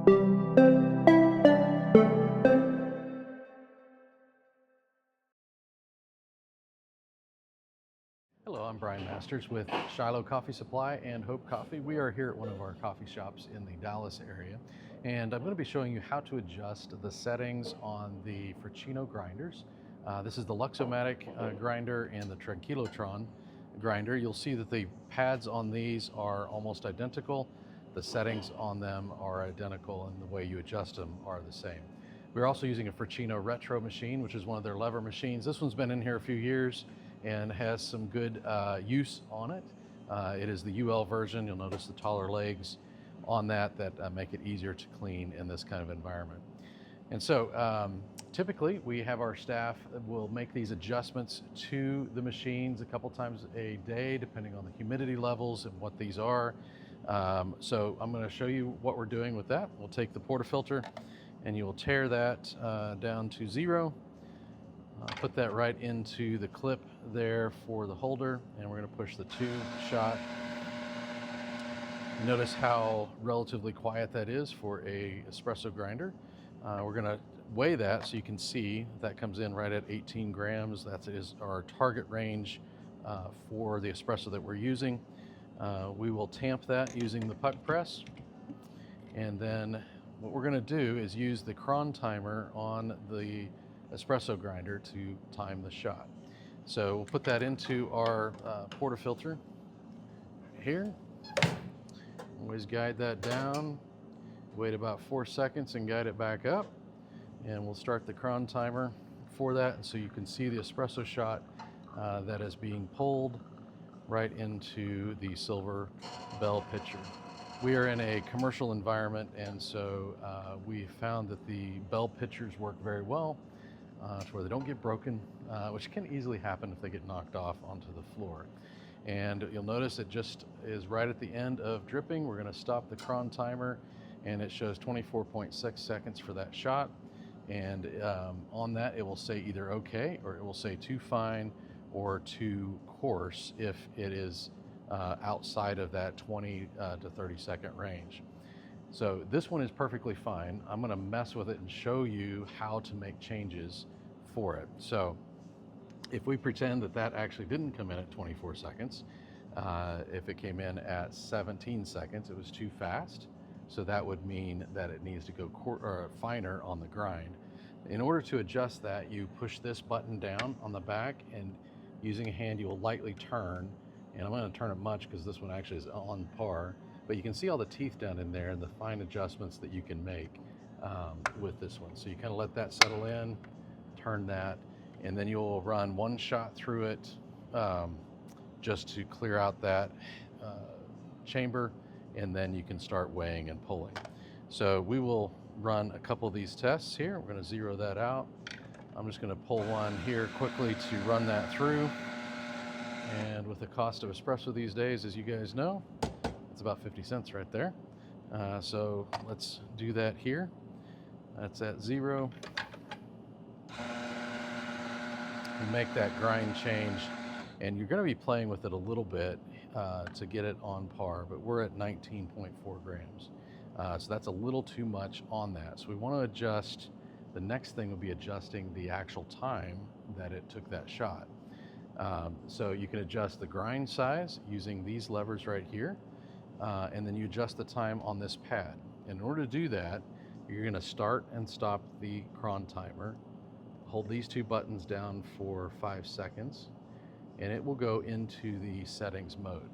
Hello, I'm Brian Masters with Shiloh Coffee Supply and Hope Coffee. We are here at one of our coffee shops in the Dallas area, and I'm going to be showing you how to adjust the settings on the Fracino grinders. This is the Luxomatic grinder and the Tranquilotron grinder. You'll see that the pads on these are almost identical. The settings on them are identical, and the way you adjust them are the same. We're also using a Fracino Retro machine, which is one of their lever machines. This one's been in here a few years and has some good use on it. It is the UL version. You'll notice the taller legs on that make it easier to clean in this kind of environment. And so typically we have our staff will make these adjustments to the machines a couple times a day, depending on the humidity levels and what these are. So I'm going to show you what we're doing with that. We'll take the portafilter and you will tear that down to 0. Put that right into the clip there for the holder, and we're going to push the 2 shot. Notice how relatively quiet that is for a espresso grinder. We're going to weigh that so you can see that comes in right at 18 grams. That is our target range for the espresso that we're using. We will tamp that using the puck press, and then what we're going to do is use the cron timer on the espresso grinder to time the shot. So we'll put that into our portafilter here. Always guide that down, wait about 4 seconds and guide it back up. And we'll start the cron timer for that, so you can see the espresso shot that is being pulled right into the silver bell pitcher. We are in a commercial environment, and so we found that the bell pitchers work very well to where they don't get broken, which can easily happen if they get knocked off onto the floor. And you'll notice it just is right at the end of dripping. We're going to stop the cron timer, and it shows 24.6 seconds for that shot. And on that, it will say either okay, or it will say too fine or too coarse if it is outside of that 20 to 30 second range. So this one is perfectly fine. I'm going to mess with it and show you how to make changes for it. So if we pretend that that actually didn't come in at 24 seconds, if it came in at 17 seconds, it was too fast. So that would mean that it needs to go finer on the grind. In order to adjust that, you push this button down on the back, and using a hand, you will lightly turn. And I'm going to turn it much because this one actually is on par. But you can see all the teeth down in there and the fine adjustments that you can make with this one. So you kind of let that settle in, turn that, and then you'll run 1 shot through it just to clear out that chamber, and then you can start weighing and pulling. So we will run a couple of these tests here. We're going to 0 that out. I'm just going to pull one here quickly to run that through. And with the cost of espresso these days, as you guys know, it's about 50 cents right there. So let's do that here. That's at 0. And make that grind change. And you're going to be playing with it a little bit to get it on par, but we're at 19.4 grams. So that's a little too much on that. So we want to adjust. The next thing will be adjusting the actual time that it took that shot. So you can adjust the grind size using these levers right here, and then you adjust the time on this pad. In order to do that, you're going to start and stop the cron timer, hold these 2 buttons down for 5 seconds, and it will go into the settings mode.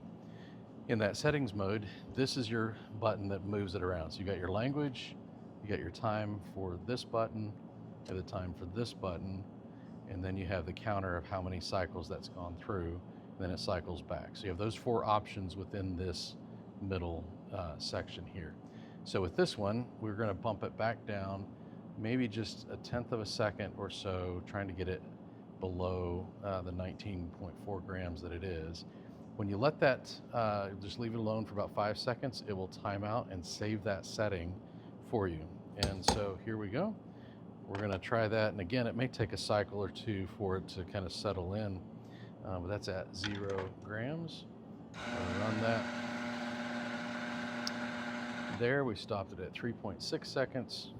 In that settings mode, this is your button that moves it around. So you got your language, you got your time for this button, you have the time for this button, and then you have the counter of how many cycles that's gone through, and then it cycles back. So you have those 4 options within this middle section here. So with this one, we're going to bump it back down, maybe just 1/10 of a second or so, trying to get it below the 19.4 grams that it is. When you let that, just leave it alone for about 5 seconds, it will time out and save that setting for you. And so here we go. We're going to try that, and again, it may take a cycle or 2 for it to kind of settle in, but that's at 0 grams. I'll run that. there. We stopped it at 3.6 seconds,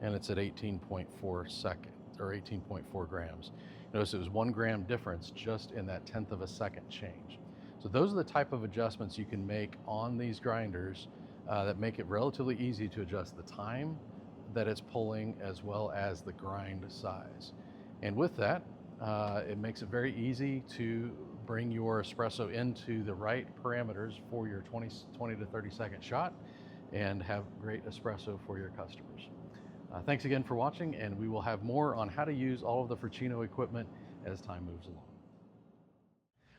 and it's at 18.4 seconds, or 18.4 grams. Notice it was 1 gram difference just in that 1/10 of a second change. So those are the type of adjustments you can make on these grinders that make it relatively easy to adjust the time that it's pulling as well as the grind size. And with that, it makes it very easy to bring your espresso into the right parameters for your 20 to 30 second shot and have great espresso for your customers. Thanks again for watching, and we will have more on how to use all of the Fracino equipment as time moves along.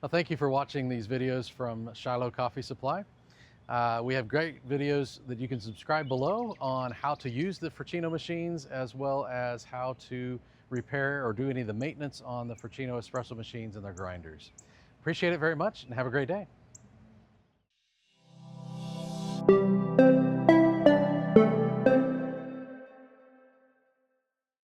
Well, thank you for watching these videos from Shiloh Coffee Supply. We have great videos that you can subscribe below on how to use the Fracino machines, as well as how to repair or do any of the maintenance on the Fracino espresso machines and their grinders. Appreciate it very much, and have a great day.